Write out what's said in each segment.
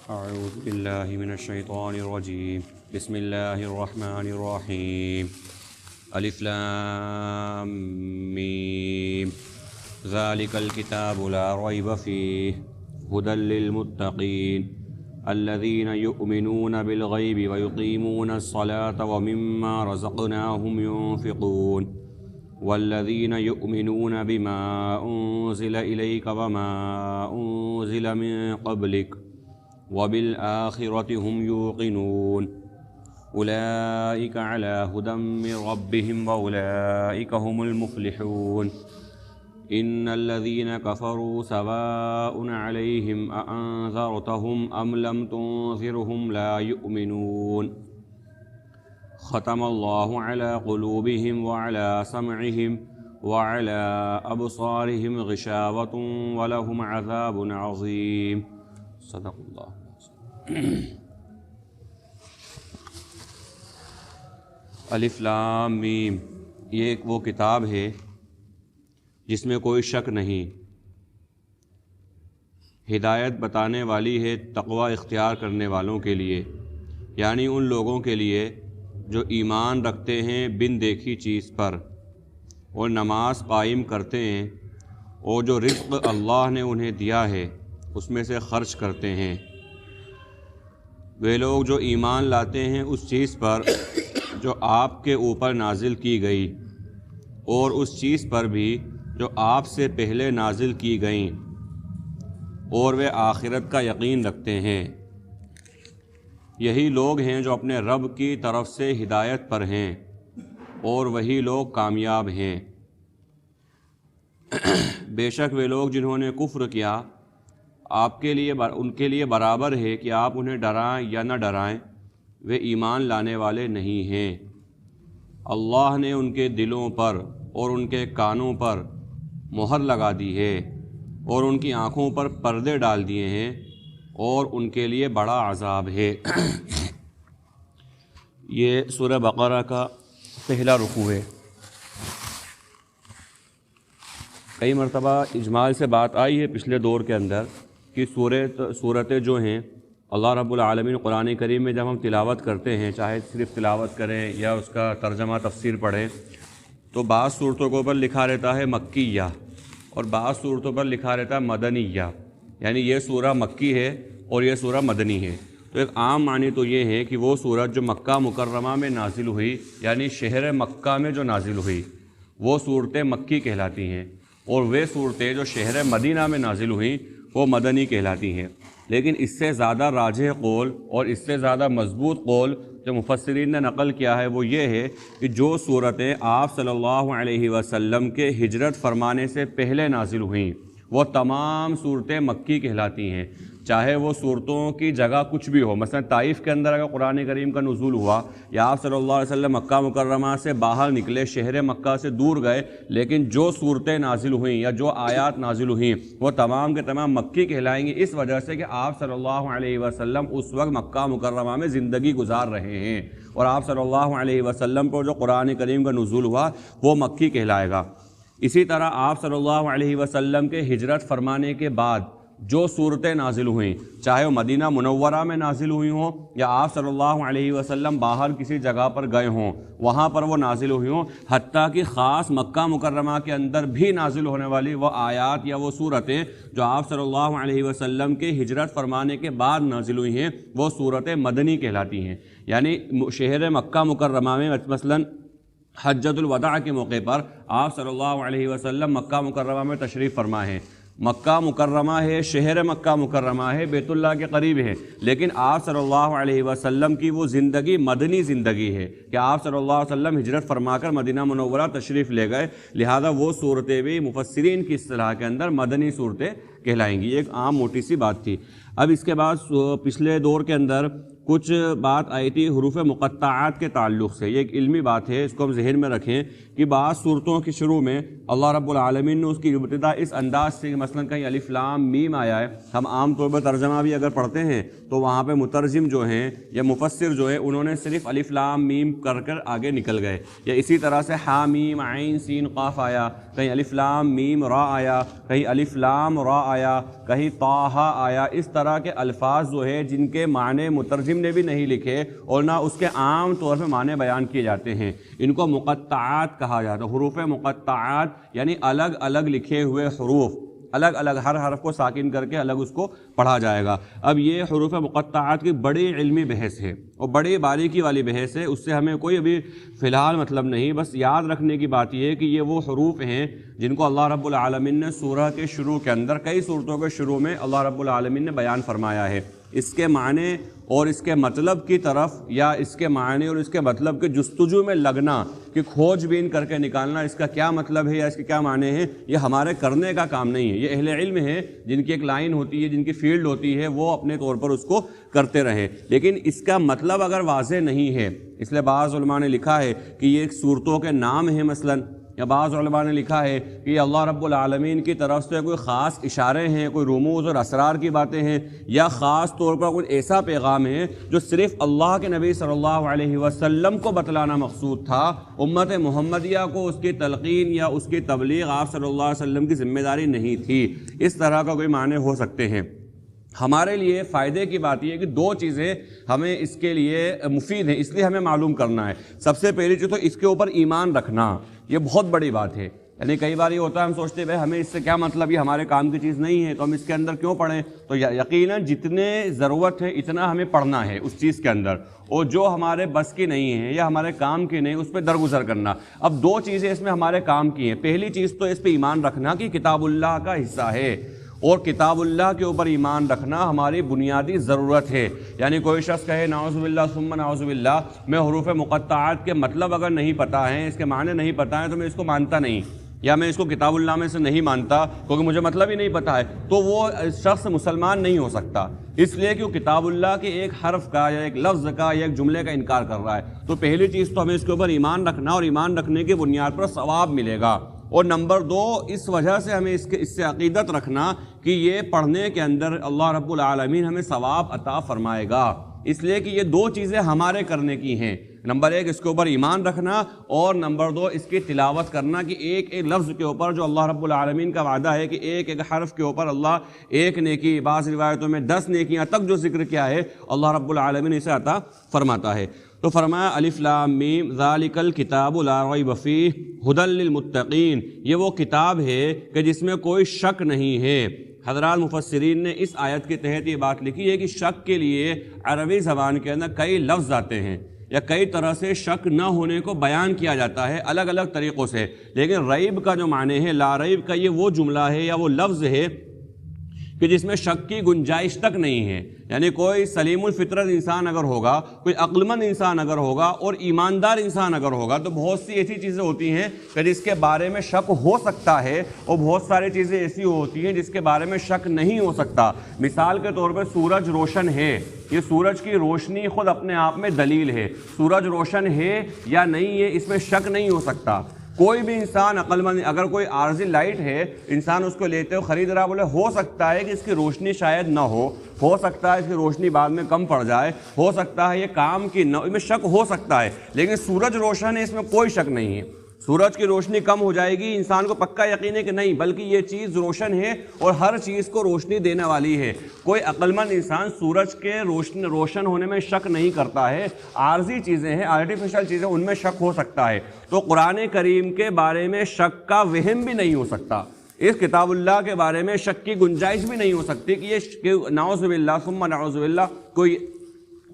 أعوذ بالله من الشيطان الرجيم. بسم الله الرحمن الرحيم. ألف لام ميم. ذلك الكتاب لا ريب فيه هدى للمتقين الذين يؤمنون بالغيب ويقيمون الصلاة ومما رزقناهم ينفقون والذين يؤمنون بما أنزل إليك وما أنزل من قبلك وبالآخرة هم يوقنون أولئك على هدى من ربهم وأولئك هم المفلحون. إن الذين كفروا سواء عليهم أأنذرتهم أم لم تنذرهم لا يؤمنون. ختم الله على قلوبهم وعلى سمعهم وعلى أبصارهم غشاوة ولهم عذاب عظيم. صدق اللہ. الف لام میم، یہ ایک وہ کتاب ہے جس میں کوئی شک نہیں، ہدایت بتانے والی ہے تقوی اختیار کرنے والوں کے لیے، یعنی ان لوگوں کے لیے جو ایمان رکھتے ہیں بن دیکھی چیز پر اور نماز قائم کرتے ہیں اور جو رزق اللہ نے انہیں دیا ہے اس میں سے خرچ کرتے ہیں. وہ لوگ جو ایمان لاتے ہیں اس چیز پر جو آپ کے اوپر نازل کی گئی اور اس چیز پر بھی جو آپ سے پہلے نازل کی گئیں، اور وہ آخرت کا یقین رکھتے ہیں. یہی لوگ ہیں جو اپنے رب کی طرف سے ہدایت پر ہیں اور وہی لوگ کامیاب ہیں. بے شک وہ لوگ جنہوں نے کفر کیا آپ کے لیے ان کے لیے برابر ہے کہ آپ انہیں ڈرائیں یا نہ ڈرائیں، وہ ایمان لانے والے نہیں ہیں. اللہ نے ان کے دلوں پر اور ان کے کانوں پر مہر لگا دی ہے اور ان کی آنکھوں پر پردے ڈال دیے ہیں اور ان کے لیے بڑا عذاب ہے. یہ سورہ بقرہ کا پہلا رکوع ہے. کئی مرتبہ اجمال سے بات آئی ہے پچھلے دور کے اندر کہ صورتیں جو ہیں اللہ رب العالمین قرآن کریم میں جب ہم تلاوت کرتے ہیں، چاہے صرف تلاوت کریں یا اس کا ترجمہ تفسیر پڑھیں، تو بعض صورتوں کے اوپر لکھا رہتا ہے مکیہ اور بعض صورتوں پر لکھا رہتا ہے مدنیہ، یعنی یہ سورہ مکی ہے اور یہ سورہ مدنی ہے. تو ایک عام معنی تو یہ ہے کہ وہ سورت جو مکہ مکرمہ میں نازل ہوئی، یعنی شہر مکہ میں جو نازل ہوئی، وہ صورتیں مکی کہلاتی ہیں، اور وہ صورتیں جو شہر مدینہ میں نازل ہوئیں وہ مدنی کہلاتی ہیں. لیکن اس سے زیادہ راجح قول اور اس سے زیادہ مضبوط قول جو مفسرین نے نقل کیا ہے وہ یہ ہے کہ جو صورتیں آپ صلی اللہ علیہ وسلم کے ہجرت فرمانے سے پہلے نازل ہوئیں وہ تمام صورتیں مکی کہلاتی ہیں، چاہے وہ صورتوں کی جگہ کچھ بھی ہو. مثلا طائف کے اندر اگر قرآن کریم کا نزول ہوا یا آپ صلی اللہ علیہ وسلم مکہ مکرمہ سے باہر نکلے، شہر مکہ سے دور گئے، لیکن جو صورتیں نازل ہوئیں یا جو آیات نازل ہوئیں وہ تمام کے تمام مکی کہلائیں گے، اس وجہ سے کہ آپ صلی اللہ علیہ وسلم اس وقت مکہ مکرمہ میں زندگی گزار رہے ہیں، اور آپ صلی اللہ علیہ وسلم پر جو قرآن کریم کا نزول ہوا وہ مکی کہلائے گا. اسی طرح آپ صلی اللہ علیہ وسلم کے ہجرت فرمانے کے بعد جو صورتیں نازل ہوئیں، چاہے وہ مدینہ منورہ میں نازل ہوئی ہوں یا آپ صلی اللہ علیہ وسلم باہر کسی جگہ پر گئے ہوں وہاں پر وہ نازل ہوئی ہوں، حتیٰ کہ خاص مکہ مکرمہ کے اندر بھی نازل ہونے والی وہ آیات یا وہ صورتیں جو آپ صلی اللہ علیہ وسلم کے ہجرت فرمانے کے بعد نازل ہوئی ہیں وہ صورتیں مدنی کہلاتی ہیں. یعنی شہر مکہ مکرمہ میں مثلاً حجۃ الوداع کے موقع پر آپ صلی اللہ علیہ وسلم مکہ مکرمہ میں تشریف فرما ہے. مکہ مکرمہ ہے، شہر مکہ مکرمہ ہے، بیت اللہ کے قریب ہے، لیکن آپ صلی اللہ علیہ وسلم کی وہ زندگی مدنی زندگی ہے کہ آپ صلی اللہ علیہ وسلم ہجرت فرما کر مدینہ منورہ تشریف لے گئے، لہذا وہ صورتیں بھی مفسرین کی اصطلاح کے اندر مدنی صورتیں کہلائیں گی. یہ ایک عام موٹی سی بات تھی. اب اس کے بعد پچھلے دور کے اندر کچھ بات آئی تھی حروف مقطعات کے تعلق سے. یہ ایک علمی بات ہے، اس کو ہم ذہن میں رکھیں کہ بعض صورتوں کے شروع میں اللہ رب العالمین نے اس کی ابتدا اس انداز سے کہ مثلا کہیں الف لام میم آیا ہے. ہم عام طور پر ترجمہ بھی اگر پڑھتے ہیں تو وہاں پہ مترجم جو ہیں یا مفسر جو ہے انہوں نے صرف الف لام میم کر آگے نکل گئے. یا اسی طرح سے حا میم عین سین قاف آیا، کہیں الف لام میم را آیا، کہیں الف لام را آیا، کہیں طٰ آیا. اس طرح کے الفاظ جو ہے جن کے معنی مترجم نے بھی نہیں لکھے اور نہ اس کے عام طور پہ معنی بیان کیے جاتے ہیں، ان کو مقطعات کہا جاتا ہے. حروف مقطعات یعنی الگ الگ لکھے ہوئے حروف، الگ الگ ہر حرف کو ساکن کر کے الگ اس کو پڑھا جائے گا. اب یہ حروف مقطعات کی بڑی علمی بحث ہے اور بڑی باریکی والی بحث ہے، اس سے ہمیں کوئی ابھی فی الحال مطلب نہیں. بس یاد رکھنے کی بات یہ ہے کہ یہ وہ حروف ہیں جن کو اللہ رب العالمین نے سورہ کے شروع کے اندر، کئی صورتوں کے شروع میں اللہ رب العالمین نے بیان فرمایا ہے. اس کے معنی اور اس کے مطلب کی طرف یا اس کے معنی اور اس کے مطلب کے جستجو میں لگنا کہ کھوج بین کر کے نکالنا اس کا کیا مطلب ہے یا اس کے کیا معنی ہیں، یہ ہمارے کرنے کا کام نہیں ہے. یہ اہل علم ہے جن کی ایک لائن ہوتی ہے، جن کی فیلڈ ہوتی ہے، وہ اپنے طور پر اس کو کرتے رہے. لیکن اس کا مطلب اگر واضح نہیں ہے، اس لیے بعض علماء نے لکھا ہے کہ یہ ایک صورتوں کے نام ہیں مثلاً، یا بعض علماء نے لکھا ہے کہ یہ اللہ رب العالمین کی طرف سے کوئی خاص اشارے ہیں، کوئی رموز اور اسرار کی باتیں ہیں، یا خاص طور پر کوئی ایسا پیغام ہے جو صرف اللہ کے نبی صلی اللہ علیہ وسلم کو بتلانا مقصود تھا. امت محمدیہ کو اس کی تلقین یا اس کی تبلیغ آپ صلی اللہ علیہ وسلم کی ذمہ داری نہیں تھی. اس طرح کا کوئی معنی ہو سکتے ہیں. ہمارے لیے فائدے کی بات یہ ہے کہ دو چیزیں ہمیں اس کے لیے مفید ہیں، اس لیے ہمیں معلوم کرنا ہے. سب سے پہلی چیز تو اس کے اوپر ایمان رکھنا، یہ بہت بڑی بات ہے. یعنی کئی بار یہ ہوتا ہے ہم سوچتے ہیں بھائی ہمیں اس سے کیا مطلب، یہ ہمارے کام کی چیز نہیں ہے تو ہم اس کے اندر کیوں پڑھیں. تو یقیناً جتنے ضرورت ہے اتنا ہمیں پڑھنا ہے اس چیز کے اندر، اور جو ہمارے بس کی نہیں ہے یا ہمارے کام کی نہیں اس پہ درگزر کرنا. اب دو چیزیں اس میں ہمارے کام کی ہیں. پہلی چیز تو اس پہ ایمان رکھنا کہ کتاب اللہ کا حصہ ہے، اور کتاب اللہ کے اوپر ایمان رکھنا ہماری بنیادی ضرورت ہے. یعنی کوئی شخص کہے نعوذ باللہ ثم نعوذ باللہ میں حروف مقطعات کے مطلب اگر نہیں پتہ ہیں، اس کے معنی نہیں پتہ ہیں تو میں اس کو مانتا نہیں، یا میں اس کو کتاب اللہ میں سے نہیں مانتا کیونکہ مجھے مطلب ہی نہیں پتہ ہے، تو وہ شخص مسلمان نہیں ہو سکتا. اس لیے کہ وہ کتاب اللہ کے ایک حرف کا یا ایک لفظ کا یا ایک جملے کا انکار کر رہا ہے. تو پہلی چیز تو ہمیں اس کے اوپر ایمان رکھنا، اور ایمان رکھنے کی بنیاد پر ثواب ملے گا. اور نمبر دو، اس وجہ سے ہمیں اس سے عقیدت رکھنا کہ یہ پڑھنے کے اندر اللہ رب العالمین ہمیں ثواب عطا فرمائے گا. اس لیے کہ یہ دو چیزیں ہمارے کرنے کی ہیں. نمبر ایک اس کے اوپر ایمان رکھنا، اور نمبر دو اس کی تلاوت کرنا کہ ایک ایک لفظ کے اوپر جو اللہ رب العالمین کا وعدہ ہے کہ ایک ایک حرف کے اوپر اللہ ایک نیکی، بعض روایتوں میں 10 نیکیاں تک جو ذکر کیا ہے اللہ رب العالمین اسے عطا فرماتا ہے. تو فرمایا الف لام میم ذالک الکتاب لا ریب فیہ ھدی للمتقین، یہ وہ کتاب ہے کہ جس میں کوئی شک نہیں ہے. حضرات مفسرین نے اس آیت کے تحت یہ بات لکھی ہے کہ شک کے لیے عربی زبان کے اندر کئی لفظ آتے ہیں یا کئی طرح سے شک نہ ہونے کو بیان کیا جاتا ہے الگ الگ طریقوں سے. لیکن ریب کا جو معنی ہے، لا ریب کا، یہ وہ جملہ ہے یا وہ لفظ ہے کہ جس میں شک کی گنجائش تک نہیں ہے. یعنی کوئی سلیم الفطرت انسان اگر ہوگا، کوئی عقلمند انسان اگر ہوگا اور ایماندار انسان اگر ہوگا تو بہت سی ایسی چیزیں ہوتی ہیں کہ جس کے بارے میں شک ہو سکتا ہے، اور بہت ساری چیزیں ایسی ہوتی ہیں جس کے بارے میں شک نہیں ہو سکتا. مثال کے طور پر سورج روشن ہے، یہ سورج کی روشنی خود اپنے آپ میں دلیل ہے. سورج روشن ہے یا نہیں ہے اس میں شک نہیں ہو سکتا. کوئی بھی انسان عقل مند، اگر کوئی عارضی لائٹ ہے انسان اس کو لیتے ہو خرید رہا، بولے ہو سکتا ہے کہ اس کی روشنی شاید نہ ہو سکتا ہے اس کی روشنی بعد میں کم پڑ جائے، ہو سکتا ہے یہ کام کی نہ، اس میں شک ہو سکتا ہے. لیکن سورج روشن ہے اس میں کوئی شک نہیں ہے. سورج کی روشنی کم ہو جائے گی، انسان کو پکا یقین ہے کہ نہیں، بلکہ یہ چیز روشن ہے اور ہر چیز کو روشنی دینے والی ہے. کوئی عقلمند انسان سورج کے روشن ہونے میں شک نہیں کرتا ہے. عارضی چیزیں ہیں، آرٹیفیشل چیزیں، ان میں شک ہو سکتا ہے. تو قرآن کریم کے بارے میں شک کا وہم بھی نہیں ہو سکتا. اس کتاب اللہ کے بارے میں شک کی گنجائش بھی نہیں ہو سکتی کہ یہ نعوذ باللہ ثم نعوذ باللہ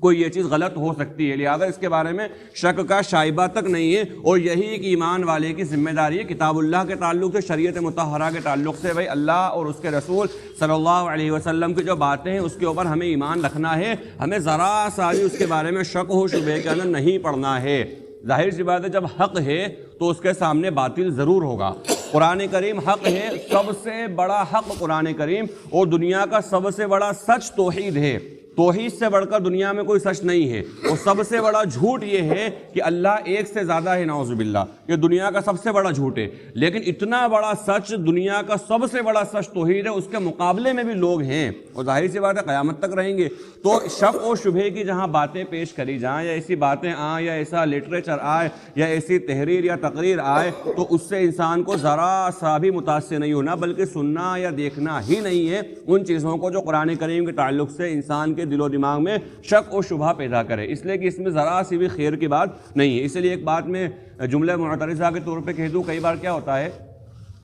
کوئی یہ چیز غلط ہو سکتی ہے. لہذا اس کے بارے میں شک کا شائبہ تک نہیں ہے. اور یہی ایک ایمان والے کی ذمہ داری ہے کتاب اللہ کے تعلق سے، شریعت مطہرہ کے تعلق سے. بھائی اللہ اور اس کے رسول صلی اللہ علیہ وسلم کی جو باتیں ہیں اس کے اوپر ہمیں ایمان رکھنا ہے. ہمیں ذرا سا بھی اس کے بارے میں شک ہو شبہ کے اندر نہیں پڑنا ہے. ظاہر سی بات ہے جب حق ہے تو اس کے سامنے باطل ضرور ہوگا. قرآن کریم حق ہے، سب سے بڑا حق قرآن کریم، اور دنیا کا سب سے بڑا سچ توحید ہے. توحید سے بڑھ کر دنیا میں کوئی سچ نہیں ہے، اور سب سے بڑا جھوٹ یہ ہے کہ اللہ ایک سے زیادہ ہے، نعوذ باللہ، یہ دنیا کا سب سے بڑا جھوٹ ہے۔ لیکن اتنا بڑا سچ، دنیا کا سب سے بڑا سچ توحید ہے، اس کے مقابلے میں بھی لوگ ہیں، اور ظاہر سی بات ہے قیامت تک رہیں گے۔ تو شک و شبہے کی جہاں باتیں پیش کری جائیں، یا ایسی باتیں آئیں، یا ایسا لٹریچر آئے، یا ایسی تحریر یا تقریر آئے، تو اس سے انسان کو ذرا سا بھی متاثر نہیں ہونا، بلکہ سننا یا دیکھنا ہی نہیں ہے ان چیزوں کو جو قرآن کریم کے تعلق سے انسان کے دل و دماغ میں شک و شبہ پیدا کرے، اس لیے کہ اس میں ذرا سی بھی خیر کی بات نہیں ہے۔ اس لیے ایک بات میں جملہ معترضہ کے طور پہ کہہ دوں، کئی بار کیا ہوتا ہے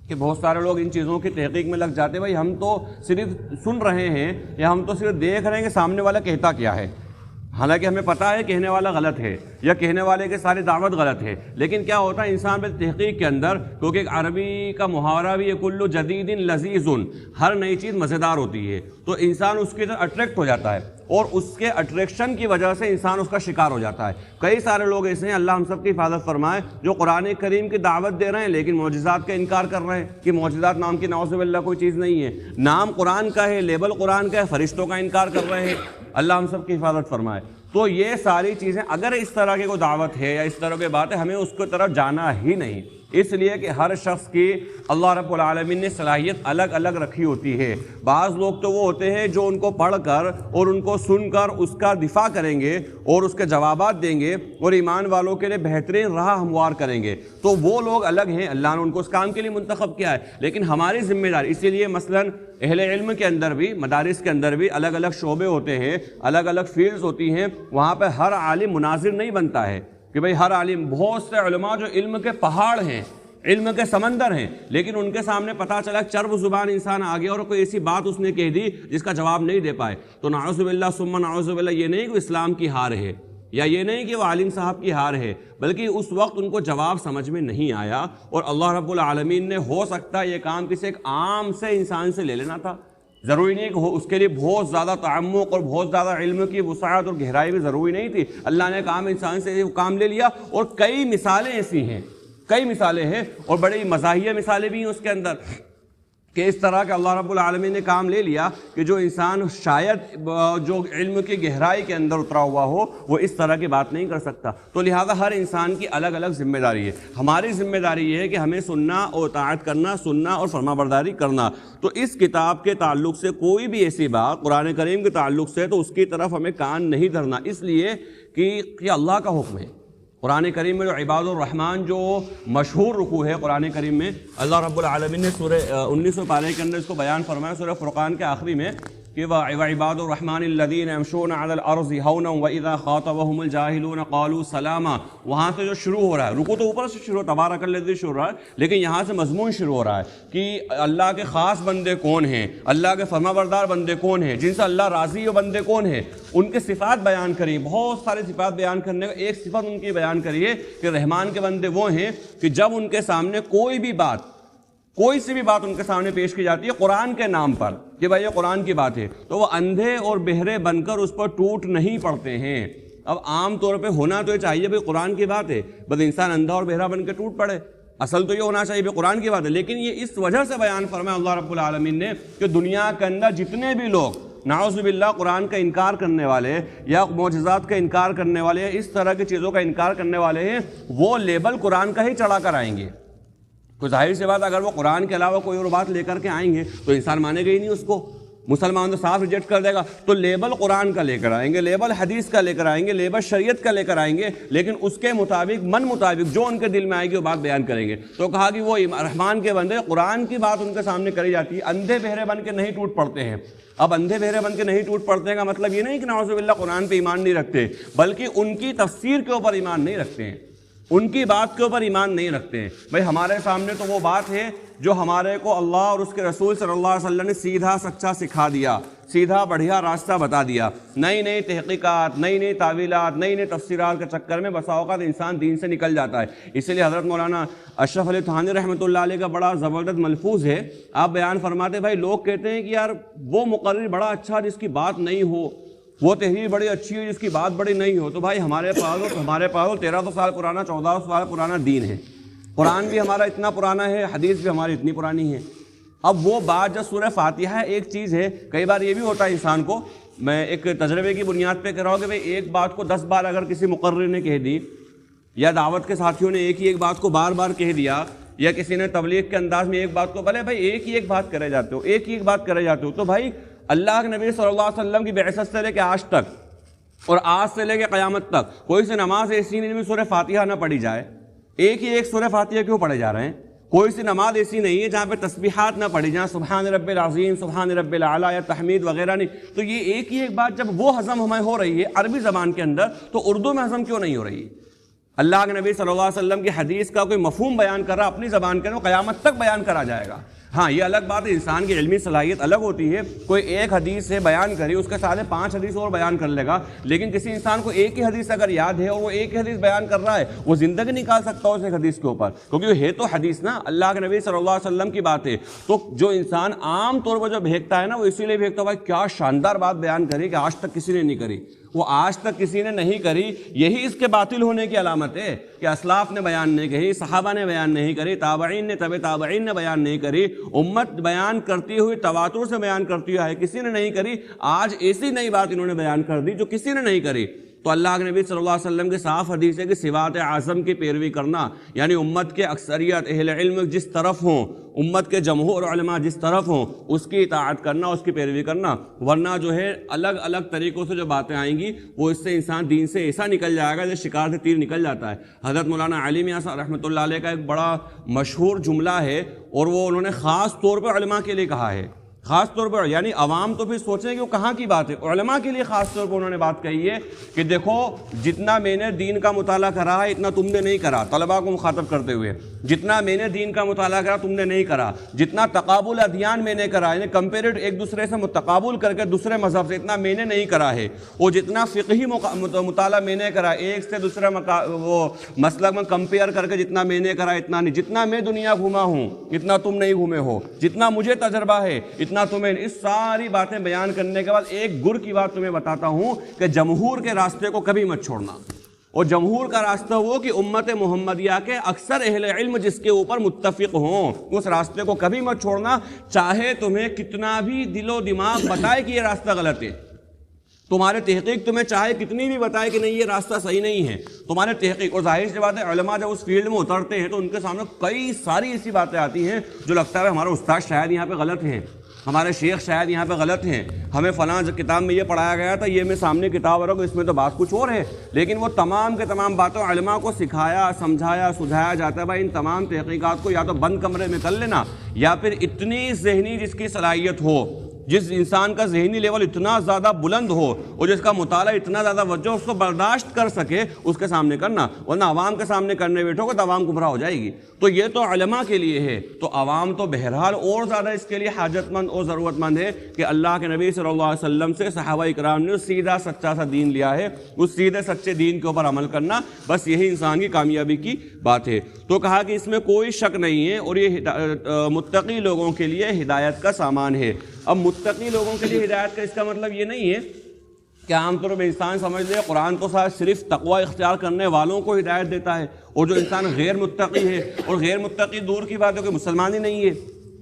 کہ بہت سارے لوگ ان چیزوں کی تحقیق میں لگ جاتے ہیں، بھائی ہم تو صرف سن رہے ہیں یا ہم تو صرف دیکھ رہے ہیں کہ سامنے والا کہتا کیا ہے، حالانکہ ہمیں پتہ ہے کہنے والا غلط ہے یا کہنے والے کے ساری دعوت غلط ہے، لیکن کیا ہوتا ہے انسان پہ تحقیق کے اندر، کیونکہ ایک عربی کا محاورہ بھی ہے کلو جدید لذیذ، ہر نئی چیز مزیدار ہوتی ہے، تو انسان اس کی طرف اٹریکٹ ہو جاتا ہے، اور اس کے اٹریکشن کی وجہ سے انسان اس کا شکار ہو جاتا ہے۔ کئی سارے لوگ ایسے ہیں، اللہ ہم سب کی حفاظت فرمائے، جو قرآن کریم کی دعوت دے رہے ہیں لیکن معجزات کا انکار کر رہے ہیں کہ معجزات نام کی نعوذ باللہ کوئی چیز نہیں ہے، نام قرآن کا ہے، لیبل قرآن کا ہے، فرشتوں کا انکار کر رہے ہیں، اللہ ہم سب کی حفاظت فرمائے۔ تو یہ ساری چیزیں اگر اس طرح کی کوئی دعوت ہے یا اس طرح کی بات ہے، ہمیں اس کی طرف جانا ہی نہیں، اس لیے کہ ہر شخص کی اللہ رب العالمین نے صلاحیت الگ الگ رکھی ہوتی ہے۔ بعض لوگ تو وہ ہوتے ہیں جو ان کو پڑھ کر اور ان کو سن کر اس کا دفاع کریں گے اور اس کے جوابات دیں گے اور ایمان والوں کے لیے بہترین راہ ہموار کریں گے، تو وہ لوگ الگ ہیں، اللہ نے ان کو اس کام کے لیے منتخب کیا ہے۔ لیکن ہماری ذمہ داری، اسی لیے مثلاً اہل علم کے اندر بھی، مدارس کے اندر بھی الگ الگ شعبے ہوتے ہیں، الگ الگ فیلڈز ہوتی ہیں، وہاں پہ ہر عالم مناظر نہیں بنتا ہے کہ بھئی ہر عالم، بہت سے علماء جو علم کے پہاڑ ہیں، علم کے سمندر ہیں، لیکن ان کے سامنے پتہ چلا چرب زبان انسان آ گیا اور کوئی ایسی بات اس نے کہہ دی جس کا جواب نہیں دے پائے، تو نعوذ باللہ ثم نعوذ باللہ، یہ نہیں کہ اسلام کی ہار ہے، یا یہ نہیں کہ وہ عالم صاحب کی ہار ہے، بلکہ اس وقت ان کو جواب سمجھ میں نہیں آیا، اور اللہ رب العالمین نے ہو سکتا ہے یہ کام کسی ایک عام سے انسان سے لے لینا تھا، ضروری نہیں کہ اس کے لیے بہت زیادہ تعمق اور بہت زیادہ علم کی وسعت اور گہرائی بھی ضروری نہیں تھی، اللہ نے کام انسان سے کام لے لیا۔ اور کئی مثالیں ایسی ہیں، کئی مثالیں ہیں، اور بڑی مزاحیہ مثالیں بھی ہیں اس کے اندر، کہ اس طرح کہ اللہ رب العالمین نے کام لے لیا کہ جو انسان شاید جو علم کی گہرائی کے اندر اترا ہوا ہو وہ اس طرح کی بات نہیں کر سکتا۔ تو لہذا ہر انسان کی الگ الگ ذمہ داری ہے، ہماری ذمہ داری یہ ہے کہ ہمیں سننا اور اطاعت کرنا، سننا اور فرما برداری کرنا۔ تو اس کتاب کے تعلق سے کوئی بھی ایسی بات قرآن کریم کے تعلق سے تو اس کی طرف ہمیں کان نہیں دھرنا، اس لیے کہ یہ اللہ کا حکم ہے۔ قرآن کریم میں جو عباد الرحمن جو مشہور رکوع ہے قرآن کریم میں، اللہ رب العالمین نے سورہ 19 پارے کے اندر اس کو بیان فرمایا، سورہ فرقان کے آخری میں، کہ وعباد الرحمن الذین یمشون علی الارض ہونا واذا خاطبهم الجاہلون قالوا سلاما، وہاں سے جو شروع ہو رہا ہے، رکوع تو اوپر سے شروع، تبارک الذی شروع ہو رہا ہے، لیکن یہاں سے مضمون شروع ہو رہا ہے کہ اللہ کے خاص بندے کون ہیں، اللہ کے فرما بردار بندے کون ہیں، جن سے اللہ راضی ہو بندے کون ہیں، ان کے صفات بیان کری، بہت سارے صفات بیان کرنے کا ایک صفت ان کی بیان کریے کہ رحمان کے بندے وہ ہیں کہ جب ان کے سامنے کوئی بھی بات، کوئی سی بھی بات ان کے سامنے پیش کی جاتی ہے قرآن کے نام پر کہ بھائی یہ قرآن کی بات ہے، تو وہ اندھے اور بہرے بن کر اس پر ٹوٹ نہیں پڑتے ہیں۔ اب عام طور پہ ہونا تو یہ چاہیے بھائی قرآن کی بات ہے، بس انسان اندھا اور بہرا بن کے ٹوٹ پڑے، اصل تو یہ ہونا چاہیے بھائی قرآن کی بات ہے، لیکن یہ اس وجہ سے بیان فرمایا اللہ رب العالمین نے کہ دنیا کے اندر جتنے بھی لوگ نعوذ باللہ قرآن کا انکار کرنے والے یا معجزات کا انکار کرنے والے یا اس طرح کی چیزوں کا انکار کرنے والے ہیں، وہ لیبل قرآن کا ہی چڑھا کر آئیں گے۔ تو ظاہر سی بات، اگر وہ قرآن کے علاوہ کوئی اور بات لے کر کے آئیں گے تو انسان مانے گا ہی نہیں اس کو، مسلمان تو صاف ریجیکٹ کر دے گا۔ تو لیبل قرآن کا لے کر آئیں گے، لیبل حدیث کا لے کر آئیں گے، لیبل شریعت کا لے کر آئیں گے، لیکن اس کے مطابق من مطابق جو ان کے دل میں آئے گی وہ بات بیان کریں گے۔ تو کہا کہ وہ رحمان کے بندے، قرآن کی بات ان کے سامنے کری جاتی ہے، اندھے بہرے بن کے نہیں ٹوٹ پڑتے ہیں۔ اب اندھے بہرے بن کے نہیں ٹوٹ پڑتے ہیں کا مطلب یہ نہیں کہ نعوذ باللہ قرآن پہ ایمان نہیں رکھتے، بلکہ ان کی تفسیر کے اوپر ایمان نہیں رکھتے ہیں، ان کی بات کے اوپر ایمان نہیں رکھتے ہیں۔ بھائی ہمارے سامنے تو وہ بات ہے جو ہمارے کو اللہ اور اس کے رسول صلی اللہ علیہ وسلم نے سیدھا سچا سکھا دیا، سیدھا بڑھیا راستہ بتا دیا۔ نئی نئی تحقیقات، نئی نئی تعویلات، نئی نئی تفسیرات کے چکر میں بسا اوقات انسان دین سے نکل جاتا ہے۔ اس لیے حضرت مولانا اشرف علی تھانوی رحمۃ اللہ علیہ کا بڑا زبردست ملفوظ ہے، آپ بیان فرماتے بھائی لوگ کہتے ہیں کہ یار وہ مقرر بڑا اچھا جس کی بات نہیں ہو، وہ تحریر بڑی اچھی ہو جس کی بات بڑی نہیں ہو۔ تو بھائی ہمارے پاس 1300 سال پرانا، 1400 سال پرانا دین ہے، قرآن بھی ہمارا اتنا پرانا ہے، حدیث بھی ہماری اتنی پرانی ہے۔ اب وہ بات جو سورہ فاتحہ ایک چیز ہے، کئی بار یہ بھی ہوتا ہے انسان کو میں ایک تجربے کی بنیاد پہ کہہ رہا ہوں کہ بھئی ایک بات کو 10 بار اگر کسی مقرر نے کہہ دی یا دعوت کے ساتھیوں نے ایک ہی ایک بات کو بار بار کہہ دیا یا کسی نے تبلیغ کے انداز میں ایک بات کو بھلے بھائی ایک ہی ایک بات کرے جاتے ہو ایک ہی ایک بات کرے جاتے ہو تو بھائی اللہ کے نبی صلی اللہ علیہ وسلم کی بعثت سے لے کے آج تک اور آج سے لے کے قیامت تک کوئی سی نماز ایسی نہیں جس میں سورہ فاتحہ نہ پڑھی جائے. ایک ہی ایک سورہ فاتحہ کیوں پڑھے جا رہے ہیں؟ کوئی سی نماز ایسی نہیں ہے جہاں پہ تسبیحات نہ پڑھی جائیں, سبحان رب العظیم, سبحان رب الاعلیٰ یا تحمید وغیرہ نہیں. تو یہ ایک ہی ایک بات جب وہ ہضم ہمیں ہو رہی ہے عربی زبان کے اندر تو اردو میں ہضم کیوں نہیں ہو رہی ہے؟ اللہ کے نبی صلی اللہ علیہ وسلم کی حدیث کا کوئی مفہوم بیان کر رہا اپنی زبان کے اندر قیامت تک بیان کرا جائے گا. ہاں یہ الگ بات ہے, انسان کی علمی صلاحیت الگ ہوتی ہے, کوئی ایک حدیث سے بیان کری اس کے ساتھ 5 حدیث اور بیان کر لے گا, لیکن کسی انسان کو ایک ہی حدیث اگر یاد ہے اور وہ ایک ہی حدیث بیان کر رہا ہے وہ زندگی نکال سکتا ہے اس ایک حدیث کے اوپر, کیونکہ وہ ہے تو حدیث نا, اللہ کے نبی صلی اللہ علیہ وسلم کی بات ہے. تو جو انسان عام طور پر جو بھیگتا ہے نا وہ اسی لیے بھیگتا ہے بھائی کیا شاندار بات بیان کری کہ آج تک کسی نے نہیں کری, وہ آج تک کسی نے نہیں کری. یہی اس کے باطل ہونے کی علامت ہے کہ اسلاف نے بیان نہیں کری, صحابہ نے بیان نہیں کری, تابعین نے تبع تابعین نے بیان نہیں کری, امت بیان کرتی ہوئی تواتر سے بیان کرتی ہے کسی نے نہیں کری. آج ایسی نئی بات انہوں نے بیان کر دی جو کسی نے نہیں کری. تو اللہ کے نبی صلی اللہ علیہ وسلم کے صاف حدیث ہے کہ صفات اعظم کی پیروی کرنا, یعنی امت کے اکثریت اہل علم جس طرف ہوں, امت کے جمہور علماء جس طرف ہوں اس کی اطاعت کرنا, اس کی پیروی کرنا. ورنہ جو ہے الگ الگ طریقوں سے جو باتیں آئیں گی وہ اس سے انسان دین سے ایسا نکل جائے گا جیسے شکار سے تیر نکل جاتا ہے. حضرت مولانا علی میاں صاحب رحمۃ اللہ علیہ کا ایک بڑا مشہور جملہ ہے اور وہ انہوں نے خاص طور پہ علماء کے لیے کہا ہے, خاص طور پر, یعنی عوام تو پھر سوچیں کہ وہ کہاں کی بات ہے, علماء کے لیے خاص طور پر انہوں نے بات کہی ہے کہ دیکھو جتنا میں نے دین کا مطالعہ کرا ہے اتنا تم نے نہیں کرا. طلباء کو مخاطب کرتے ہوئے, جتنا میں نے دین کا مطالعہ کرا تم نے نہیں کرا, جتنا تقابل ادیان میں نے کرا, یعنی کمپیریٹ ایک دوسرے سے تقابل کر کے دوسرے مذہب سے, اتنا میں نے نہیں کرا ہے. وہ جتنا فقہی مطالعہ میں نے کرا, ایک سے دوسرے وہ مسلک میں کمپیئر کر کے جتنا میں نے کرا اتنا نہیں. جتنا میں دنیا گھوما ہوں اتنا تم نہیں گھومے ہو, جتنا مجھے تجربہ ہے اتنا تمہیں. اس ساری باتیں بیان کرنے کے بعد ایک گر کی بات تمہیں بتاتا ہوں کہ جمہور کے راستے کو کبھی مت چھوڑنا. اور جمہور کا راستہ وہ کہ امت محمدیہ کے اکثر اہل علم جس کے اوپر متفق ہوں, اس راستے کو کبھی مت چھوڑنا, چاہے تمہیں کتنا بھی دل و دماغ بتائے کہ یہ راستہ غلط ہے. تمہارے تحقیق تمہیں چاہے کتنی بھی بتائے کہ نہیں یہ راستہ صحیح نہیں ہے, تمہارے تحقیق. اور ظاہر سی بات ہے علماء جب اس فیلڈ میں اترتے ہیں تو ان کے سامنے کئی ساری ایسی باتیں آتی ہیں جو لگتا ہے ہمارا استاد شاید یہاں پہ غلط ہیں, ہمارے شیخ شاید یہاں پہ غلط ہیں, ہمیں فلاں کتاب میں یہ پڑھایا گیا تھا, یہ میں سامنے کتاب رکھو اس میں تو بات کچھ اور ہے. لیکن وہ تمام کے تمام باتوں علماء کو سکھایا سمجھایا سجھایا جاتا ہے بھائی ان تمام تحقیقات کو یا تو بند کمرے میں کر لینا, یا پھر اتنی ذہنی جس کی صلاحیت ہو, جس انسان کا ذہنی لیول اتنا زیادہ بلند ہو اور جس کا مطالعہ اتنا زیادہ وجہ اس کو برداشت کر سکے اس کے سامنے کرنا. ورنہ عوام کے سامنے کرنے بیٹھو گے تو عوام گمراہ ہو جائے گی. تو یہ تو علماء کے لیے ہے, تو عوام تو بہرحال اور زیادہ اس کے لیے حاجت مند اور ضرورت مند ہے کہ اللہ کے نبی صلی اللہ علیہ وسلم سے صحابہ اکرام نے سیدھا سچا سا دین لیا ہے, اس سیدھے سچے دین کے اوپر عمل کرنا, بس یہی انسان کی کامیابی کی بات ہے. تو کہا کہ اس میں کوئی شک نہیں ہے اور یہ متقی لوگوں کے لیے ہدایت کا سامان ہے. اب متقی لوگوں کے لیے ہدایت کا اس کا مطلب یہ نہیں ہے کہ عام طور پہ انسان سمجھ لے قرآن تو صرف تقوی اختیار کرنے والوں کو ہدایت دیتا ہے, اور جو انسان غیر متقی ہے, اور غیر متقی دور کی بات ہے کہ مسلمان ہی نہیں ہے,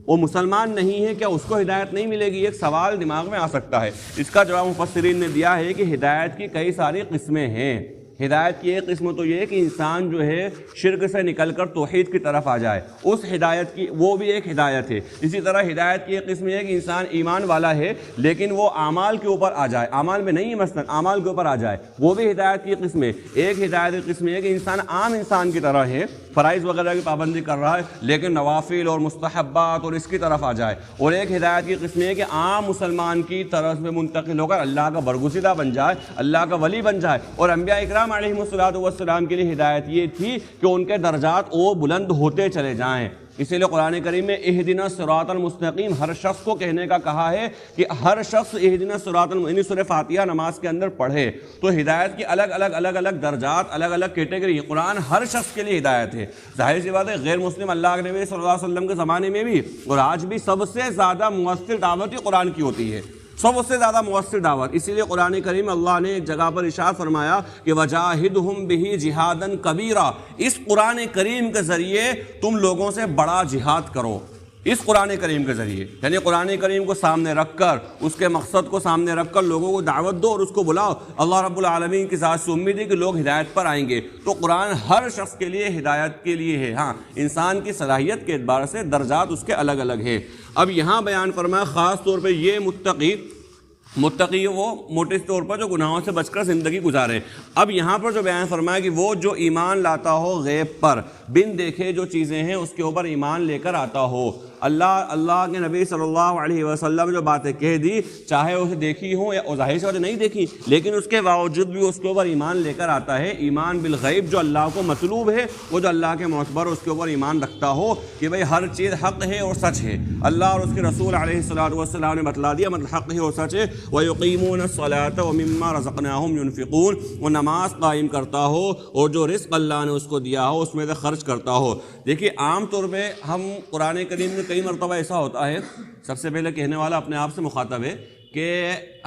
وہ مسلمان نہیں ہے, کیا اس کو ہدایت نہیں ملے گی؟ ایک سوال دماغ میں آ سکتا ہے. اس کا جواب مفسرین نے دیا ہے کہ ہدایت کی کئی ساری قسمیں ہیں. ہدایت کی ایک قسم تو یہ ہے کہ انسان جو ہے شرک سے نکل کر توحید کی طرف آ جائے, اس ہدایت کی وہ بھی ایک ہدایت ہے. اسی طرح ہدایت کی ایک قسم یہ ہے کہ انسان ایمان والا ہے لیکن وہ اعمال کے اوپر آ جائے, اعمال میں نہیں ہے مثلا اعمال کے اوپر آ جائے, وہ بھی ہدایت کی قسم ہے. ایک ہدایت کی قسم یہ ہے کہ انسان عام انسان کی طرح ہے, فرائض وغیرہ کی پابندی کر رہا ہے لیکن نوافل اور مستحبات اور اس کی طرف آ جائے. اور ایک ہدایت کی قسم یہ ہے کہ عام مسلمان کی طرف میں منتقل ہو کر اللہ کا برگزیدہ بن جائے, اللہ کا ولی بن جائے. اور انبیاء اکرام علیہم الصلوۃ والسلام کے لیے ہدایت یہ تھی کہ ان کے درجات اور بلند ہوتے چلے جائیں. اسی لیے قرآن کریم میں اہدنا الصراط المستقیم ہر شخص کو کہنے کا کہا ہے کہ ہر شخص اہدنا الصراط المستقیم سورہ فاتحہ نماز کے اندر پڑھے. تو ہدایت کی الگ الگ درجات, الگ الگ کیٹیگری, قرآن ہر شخص کے لیے ہدایت ہے. ظاہر سی بات ہے غیر مسلم اللہ کے نبی صلی اللہ علیہ وسلم کے زمانے میں بھی اور آج بھی سب سے زیادہ مؤثر دعوت ہی قرآن کی ہوتی ہے, سب سے زیادہ مؤثر دعوت. اسی لیے قرآن کریم اللہ نے ایک جگہ پر ارشاد فرمایا کہ وجاہدہم بہ جہادن کبیرا, اس قرآن کریم کے ذریعے تم لوگوں سے بڑا جہاد کرو. اس قرآن کریم کے ذریعے، یعنی قرآن کریم کو سامنے رکھ کر، اس کے مقصد کو سامنے رکھ کر لوگوں کو دعوت دو اور اس کو بلاؤ۔ اللہ رب العالمین کی ذات سے امید ہے کہ لوگ ہدایت پر آئیں گے۔ تو قرآن ہر شخص کے لیے ہدایت کے لیے ہے، ہاں انسان کی صلاحیت کے اعتبار سے درجات اس کے الگ الگ ہیں۔ اب یہاں بیان فرمایا خاص طور پہ یہ متقی وہ موٹے طور پر جو گناہوں سے بچ کر زندگی گزارے۔ اب یہاں پر جو بیان فرمایا کہ وہ جو ایمان لاتا ہو غیب پر، بن دیکھے جو چیزیں ہیں اس کے اوپر ایمان لے کر آتا ہو۔ اللہ کے نبی صلی اللہ علیہ وسلم جو باتیں کہہ دی، چاہے اسے دیکھی ہوں یا ظاہر سے نہیں دیکھی، لیکن اس کے باوجود بھی اس کے اوپر ایمان لے کر آتا ہے۔ ایمان بالغیب جو اللہ کو مطلوب ہے، وہ جو اللہ کے معتبر اس کے اوپر ایمان رکھتا ہو کہ بھئی ہر چیز حق ہے اور سچ ہے۔ اللہ اور اس کے رسول علیہ السلام نے بتلا دیا مطلب حق ہے اور سچ ہے۔ وَيُقِيمُونَ الصَّلَاةَ وَمِمَّا رَزَقْنَاهُمْ يُنْفِقُونَ، وہ نماز قائم کرتا ہو اور جو رزق اللہ نے اس کو دیا ہو اس میں سے خرچ کرتا ہو۔ دیکھیے عام طور پہ ہم قرآن کریم میں کئی مرتبہ ایسا ہوتا ہے، سب سے پہلے کہنے والا اپنے آپ سے مخاطب ہے کہ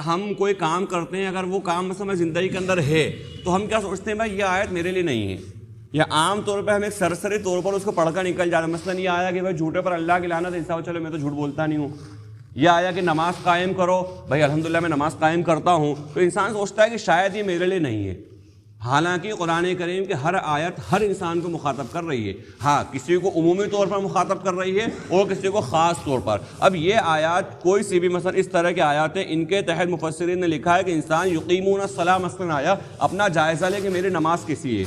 ہم کوئی کام کرتے ہیں، اگر وہ کام مثلا زندگی کے اندر ہے تو ہم کیا سوچتے ہیں بھائی یہ آیت میرے لیے نہیں ہے، یا عام طور پہ ہم ایک سرسری طور پر اس کو پڑھ کر نکل جاتے ہیں۔ مثلا یہ آیا کہ بھائی جھوٹے پر اللہ کی لعنت، انسان چلو میں تو جھوٹ بولتا نہیں ہوں۔ یہ آیا کہ نماز قائم کرو، بھائی الحمدللہ میں نماز قائم کرتا ہوں، تو انسان سوچتا ہے کہ شاید یہ میرے لیے نہیں ہے۔ حالانکہ قرآن کریم کی ہر آیت ہر انسان کو مخاطب کر رہی ہے، ہاں کسی کو عمومی طور پر مخاطب کر رہی ہے اور کسی کو خاص طور پر۔ اب یہ آیات کوئی سی بھی مثلا اس طرح کی آیات ہیں، ان کے تحت مفسرین نے لکھا ہے کہ انسان یقیمون الصلاۃ مثلا آیا اپنا جائزہ لے کہ میری نماز کیسی ہے۔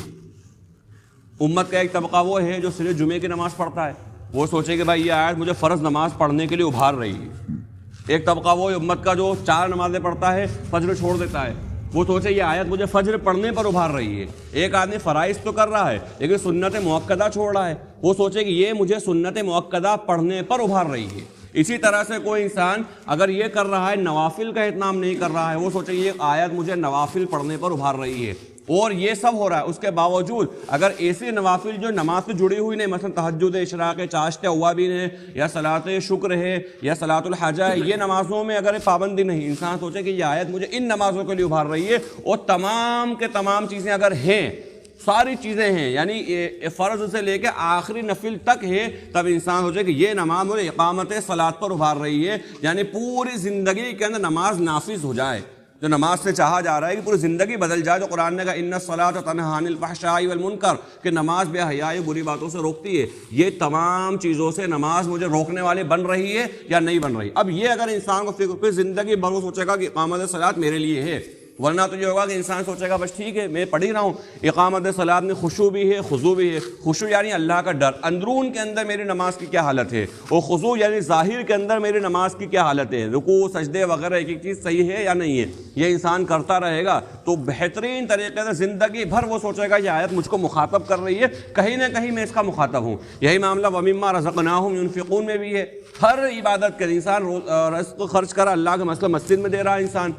امت کا ایک طبقہ وہ ہے جو صرف جمعے کی نماز پڑھتا ہے، وہ سوچے کہ بھائی یہ آیت مجھے فرض نماز پڑھنے کے لیے ابھار رہی ہے۔ ایک طبقہ وہ امت کا جو 4 نمازیں پڑھتا ہے فجر چھوڑ دیتا ہے، وہ سوچے یہ آیت مجھے فجر پڑھنے پر ابھار رہی ہے۔ ایک آدمی فرائض تو کر رہا ہے لیکن سنت مؤکدہ چھوڑ رہا ہے، وہ سوچے کہ یہ مجھے سنت مؤکدہ پڑھنے پر ابھار رہی ہے۔ اسی طرح سے کوئی انسان اگر یہ کر رہا ہے نوافل کا اہتمام نہیں کر رہا ہے، وہ سوچے یہ آیت مجھے نوافل پڑھنے پر ابھار رہی ہے۔ اور یہ سب ہو رہا ہے، اس کے باوجود اگر ایسے نوافل جو نماز سے جڑی ہوئی نہیں، مثلا تہجد، اشراق، چاشت اوابین ہے یا صلاۃ شکر ہے یا صلاۃ الحاجہ ہے، یہ نمازوں میں اگر پابندی نہیں، انسان سوچے کہ یہ آیت مجھے ان نمازوں کے لیے ابھار رہی ہے، اور تمام کے تمام چیزیں اگر ہیں، ساری چیزیں ہیں، یعنی فرض سے لے کے آخری نفل تک ہے، تب انسان سوچے کہ یہ نماز مجھے اقامت صلاۃ پر ابھار رہی ہے، یعنی پوری زندگی کے اندر نماز نافذ ہو جائے۔ جو نماز سے چاہا جا رہا ہے کہ پوری زندگی بدل جائے، جو قرآن نے کہا ان الصلاۃ تنہی عن الفحشاء والمنکر، کہ نماز بے حیائی بری باتوں سے روکتی ہے۔ یہ تمام چیزوں سے نماز مجھے روکنے والے بن رہی ہے یا نہیں بن رہی؟ اب یہ اگر انسان کو فکر پہ زندگی بھر وہ سوچے گا کہ اقامت صلاۃ میرے لیے ہے، ورنہ تو یہ ہوگا کہ انسان سوچے گا بس ٹھیک ہے میں پڑھ ہی رہا ہوں، اقامت صلاۃ میں خشوع بھی ہے، خضوع بھی ہے۔ خشوع یعنی اللہ کا ڈر، اندرون کے اندر میری نماز کی کیا حالت ہے، اور خضوع یعنی ظاہر کے اندر میری نماز کی کیا حالت ہے، رکوع سجدے وغیرہ ایک ایک چیز صحیح ہے یا نہیں ہے، یہ انسان کرتا رہے گا تو بہترین طریقے سے زندگی بھر وہ سوچے گا یہ آیت مجھ کو مخاطب کر رہی ہے، کہیں نہ کہیں میں اس کا مخاطب ہوں۔ یہی معاملہ وَمِمَّا رَزَقْنَاهُمْ يُنْفِقُونَ میں بھی ہے۔ ہر عبادت کے انسان رزق خرچ کر اللہ کا مسئلہ مسجد میں دے رہا ہے انسان،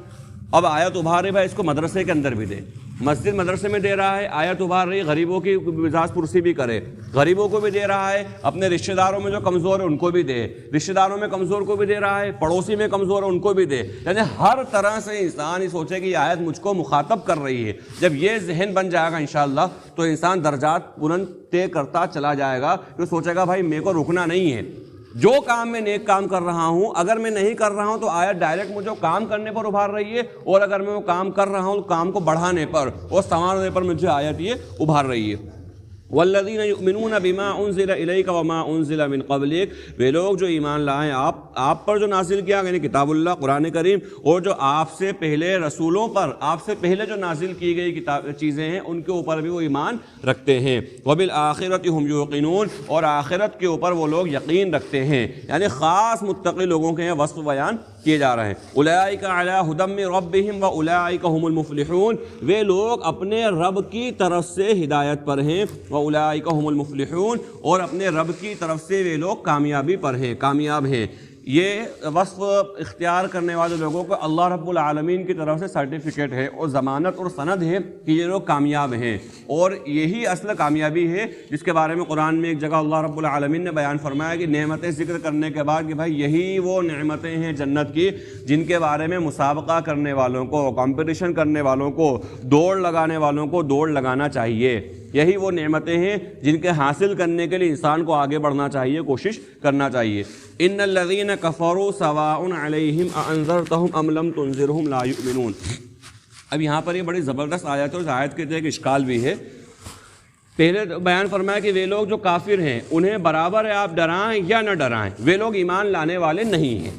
اب آیت ابھارے بھائی اس کو مدرسے کے اندر بھی دے، مسجد مدرسے میں دے رہا ہے، آیت ابھار رہی، غریبوں کی مزاج پرسی بھی کرے، غریبوں کو بھی دے رہا ہے، اپنے رشتہ داروں میں جو کمزور ہے ان کو بھی دے، رشتہ داروں میں کمزور کو بھی دے رہا ہے، پڑوسی میں کمزور ہے ان کو بھی دے، یعنی ہر طرح سے انسان ہی سوچے کہ یہ آیت مجھ کو مخاطب کر رہی ہے۔ جب یہ ذہن بن جائے گا انشاءاللہ تو انسان درجات بلند طے کرتا چلا جائے گا، تو سوچے گا بھائی میرے کو رکنا نہیں ہے، جو کام میں نیک کام کر رہا ہوں اگر میں نہیں کر رہا ہوں تو آیت ڈائریکٹ مجھے کام کرنے پر ابھار رہی ہے، اور اگر میں وہ کام کر رہا ہوں تو کام کو بڑھانے پر اور سنوارنے پر مجھے آیت یہ ابھار رہی ہے۔ والذین یؤمنون بما انزل الیک وما انزل من قبلک، وہ لوگ جو ایمان لائیں آپ پر جو نازل کیا یعنی کتاب اللہ قرآن کریم، اور جو آپ سے پہلے رسولوں پر آپ سے پہلے جو نازل کی گئی چیزیں ہیں ان کے اوپر بھی وہ ایمان رکھتے ہیں۔ وبالآخرۃ ھم یوقنون، اور آخرت کے اوپر وہ لوگ یقین رکھتے ہیں، یعنی خاص متقی لوگوں کے وصف بیان کیے جا رہے ہیں۔ اولئک علی ھدی من ربہم واولئک ھم المفلحون، وہ لوگ اپنے رب کی طرف سے ہدایت پر ہیں، واولئک ھم المفلحون، اور اپنے رب کی طرف سے وہ لوگ کامیابی پر ہیں، کامیاب ہیں۔ یہ وصف اختیار کرنے والے لوگوں کو اللہ رب العالمین کی طرف سے سرٹیفکیٹ ہے اور ضمانت اور سند ہے کہ یہ لوگ کامیاب ہیں، اور یہی اصل کامیابی ہے جس کے بارے میں قرآن میں ایک جگہ اللہ رب العالمین نے بیان فرمایا کہ نعمتیں ذکر کرنے کے بعد کہ بھائی یہی وہ نعمتیں ہیں جنت کی جن کے بارے میں مسابقہ کرنے والوں کو، کمپٹیشن کرنے والوں کو، دوڑ لگانے والوں کو دوڑ لگانا چاہیے۔ یہی وہ نعمتیں ہیں جن کے حاصل کرنے کے لیے انسان کو آگے بڑھنا چاہیے، کوشش کرنا چاہیے۔ ان الذین کفروا سواء علیہم اانذرتہم ام لم تنذرہم لا یؤمنون۔ اب یہاں پر یہ بڑی زبردست آیت ہے، اور اس آیت کے ایک اشکال بھی ہے۔ پہلے بیان فرمایا کہ وہ لوگ جو کافر ہیں انہیں برابر ہے آپ ڈرائیں یا نہ ڈرائیں، وہ لوگ ایمان لانے والے نہیں ہیں۔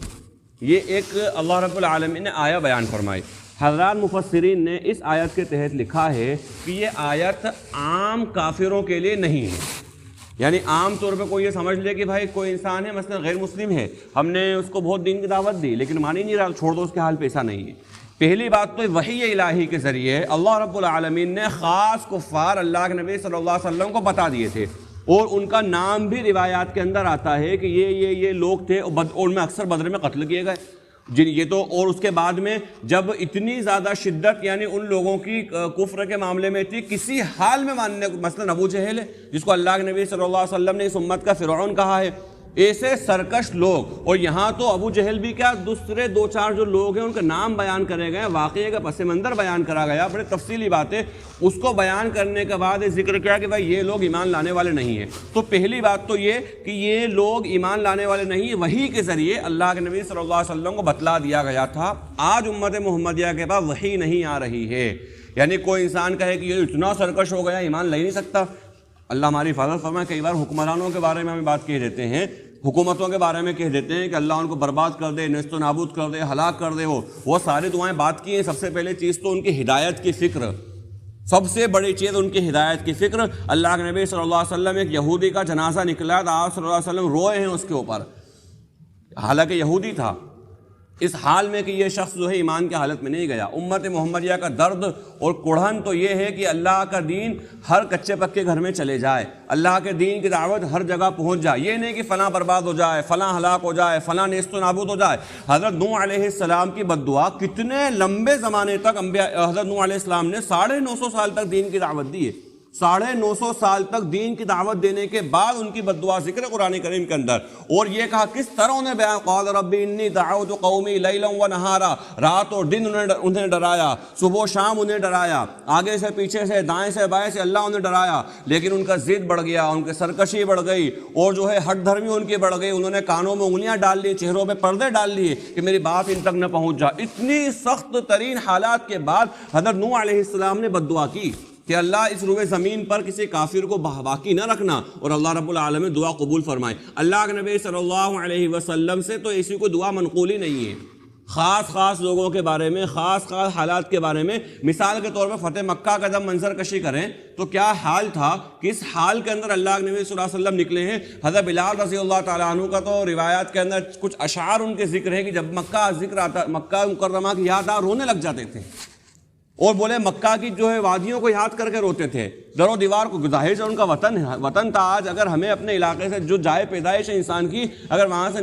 یہ ایک اللہ رب العالمین نے آیت بیان فرمائی۔ حضرات مفسرین نے اس آیت کے تحت لکھا ہے کہ یہ آیت عام کافروں کے لیے نہیں ہے، یعنی عام طور پہ کوئی یہ سمجھ لے کہ بھائی کوئی انسان ہے مثلا غیر مسلم ہے، ہم نے اس کو بہت دین کی دعوت دی لیکن مان ہی نہیں رہا، چھوڑ دو اس کے حال پہ، ایسا نہیں ہے۔ پہلی بات تو وحی الہی کے ذریعے اللہ رب العالمین نے خاص کفار اللہ کے نبی صلی اللہ علیہ وسلم کو بتا دیے تھے، اور ان کا نام بھی روایات کے اندر آتا ہے کہ یہ لوگ تھے، اور ان میں اکثر بدر میں قتل کیے گئے یہ تو۔ اور اس کے بعد میں جب اتنی زیادہ شدت یعنی ان لوگوں کی کفر کے معاملے میں تھی، کسی حال میں ماننے کو، مثلا ابو جہل ہے جس کو اللہ کے نبی صلی اللہ علیہ وسلم نے اس امت کا فرعون کہا ہے، ایسے سرکش لوگ، اور یہاں تو ابو جہل بھی کیا، دوسرے دو چار جو لوگ ہیں ان کا نام بیان کرے گئے، واقعے کا پس منظر بیان کرا گیا، بڑے تفصیلی باتیں، اس کو بیان کرنے کے بعد ذکر کیا کہ بھائی یہ لوگ ایمان لانے والے نہیں ہیں۔ تو پہلی بات تو یہ کہ یہ لوگ ایمان لانے والے نہیں ہیں، وحی کے ذریعے اللہ کے نبی صلی اللہ علیہ وسلم کو بتلا دیا گیا تھا۔ آج امت محمدیہ کے پاس وحی نہیں آ رہی ہے، یعنی کوئی انسان کہے کہ یہ اتنا سرکش ہو گیا ایمان لے نہیں سکتا۔ اللہ ہماری حفاظت فرمائے، کئی بار حکمرانوں کے بارے میں ہمیں بات کہہ دیتے ہیں، حکومتوں کے بارے میں کہہ دیتے ہیں کہ اللہ ان کو برباد کر دے، نیست و نابود کر دے، ہلاک کر دے، وہ ساری دعائیں بات کی ہیں۔ سب سے پہلے چیز تو ان کی ہدایت کی فکر، سب سے بڑی چیز ان کی ہدایت کی فکر۔ اللہ کے نبی صلی اللہ علیہ وسلم، ایک یہودی کا جنازہ نکلا تو آپ صلی اللہ علیہ وسلم روئے ہیں اس کے اوپر، حالانکہ یہودی تھا، اس حال میں کہ یہ شخص جو ہے ایمان کی حالت میں نہیں گیا۔ امت محمدیہ کا درد اور کڑھن تو یہ ہے کہ اللہ کا دین ہر کچے پکے گھر میں چلے جائے، اللہ کے دین کی دعوت ہر جگہ پہنچ جائے، یہ نہیں کہ فلاں برباد ہو جائے، فلاں ہلاک ہو جائے، فلاں نیست و نابود ہو جائے۔ حضرت نوح علیہ السلام کی بد دعا کتنے لمبے زمانے تک حضرت نوح علیہ السلام نے 950 سال تک دین کی دعوت دی ہے، 950 سال تک دین کی دعوت دینے کے بعد ان کی بد دعا ذکر ہے قرآن کریم کے اندر، اور یہ کہا کس طرح انہیں بیان، قال رب انی دعوت قومی لیلا و نہارا، رات اور دن انہیں ڈرایا، صبح و شام انہیں ڈرایا، آگے سے پیچھے سے دائیں سے بائیں سے اللہ انہیں ڈرایا، لیکن ان کا ضد بڑھ گیا، ان کی سرکشی بڑھ گئی، اور جو ہے ہٹ دھرمی ان کی بڑھ گئی، انہوں نے کانوں میں انگلیاں ڈال لی، چہروں پہ پردے ڈال لیے کہ میری بات ان تک نہ پہنچ جائے۔ اتنی سخت ترین حالات کے بعد حضرت نوح علیہ السلام نے بد دعا کی کہ اللہ اس روئے زمین پر کسی کافر کو باقی نہ رکھنا، اور اللہ رب العالمین دعا قبول فرمائے۔ اللہ کے نبی صلی اللہ علیہ وسلم سے تو ایسی کوئی دعا منقول ہی نہیں ہے، خاص لوگوں کے بارے میں، خاص حالات کے بارے میں۔ مثال کے طور پر فتح مکہ کا جب منظر کشی کریں تو کیا حال تھا، کس حال کے اندر اللہ کے نبی صلی اللہ علیہ وسلم نکلے ہیں۔ حضرت بلال رضی اللہ تعالیٰ عنہ کا تو روایات کے اندر کچھ اشعار ان کے ذکر ہے کہ جب مکہ ذکر آتا، مکہ مکرمہ کی یاد آ، رونے لگ جاتے تھے، اور بولے مکہ کی جو ہے وادیوں کو یاد کر کے روتے تھے، در و دیوار کو، ظاہر سے ان کا وطن تھا۔ آج اگر ہمیں اپنے علاقے سے جو جائے پیدائش ہے انسان کی، اگر وہاں سے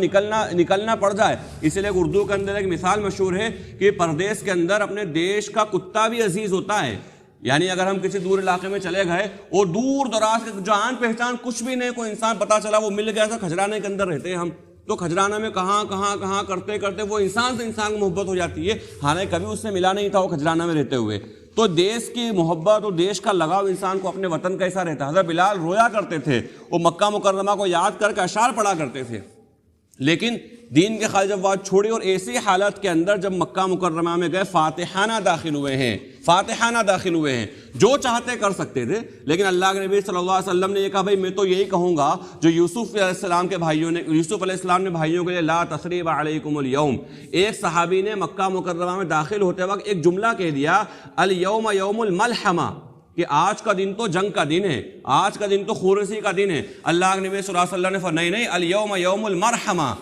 نکلنا پڑ جائے، اس لیے اردو کے اندر ایک مثال مشہور ہے کہ پردیس کے اندر اپنے دیش کا کتا بھی عزیز ہوتا ہے، یعنی اگر ہم کسی دور علاقے میں چلے گئے اور دور دراز کے جان پہچان کچھ بھی نہیں، کوئی انسان پتہ چلا وہ مل گیا، تو کھجرانے کے اندر رہتے ہیں ہم، تو کھجرانہ میں کہاں کرتے وہ انسان سے انسان کو محبت ہو جاتی ہے، حالانکہ کبھی اس سے ملا نہیں تھا وہ کھجرانہ میں رہتے ہوئے۔ تو دیش کی محبت اور دیش کا لگاؤ انسان کو اپنے وطن کا ایسا رہتا ہے۔ حضرت بلال رویا کرتے تھے، وہ مکہ مکرمہ کو یاد کر کے اشعار پڑھا کرتے تھے، لیکن دین کے خالص جب بات چھوڑی، اور ایسی حالت کے اندر جب مکہ مکرمہ میں گئے، فاتحانہ داخل ہوئے ہیں، جو چاہتے کر سکتے تھے، لیکن اللہ کے نبی صلی اللہ علیہ وسلم نے یہ کہا بھائی میں تو یہی کہوں گا جو یوسف علیہ السلام نے بھائیوں کے لیے لا تثریب علیکم الیوم۔ ایک صحابی نے مکہ مکرمہ میں داخل ہوتے وقت ایک جملہ کہہ دیا، الیوم یوم الملحمہ، کہ آج کا دن تو جنگ کا دن ہے، آج کا دن تو خورشی کا دن ہے۔ اللہ کے نبی صلی اللہ علیہ وسلم نے فرمایا نہیں، الیوم یوم المرحمہ،